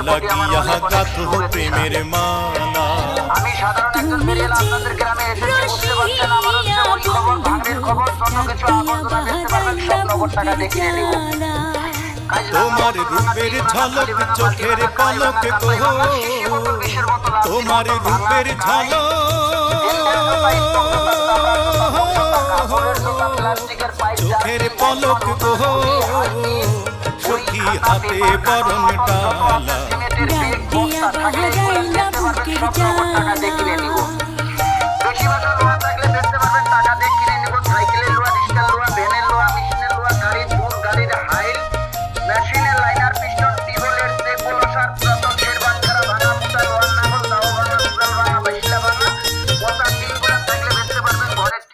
লাগিয়া গাথো প্রেমের মালা। আমি সাধারণ একজন ফেরিয়াল আপনাদের গ্রামে এসেছি, বুঝতে পারছেন আমার হচ্ছে ওই খবর, ভাঙড়ের খবর, অন্য কিছু আবর্জনা দেখতে পারবেন, সব নগদ টাকা দেখিয়ে দিব। তোমার রূপের ঝলক চোখের পলক গো, তোমার রূপের ঝলক চোখের পলক গো, সখী হাতে বরণ ডালা। ডাক দিয়া বাহারাইলা বুকের জ্বালা।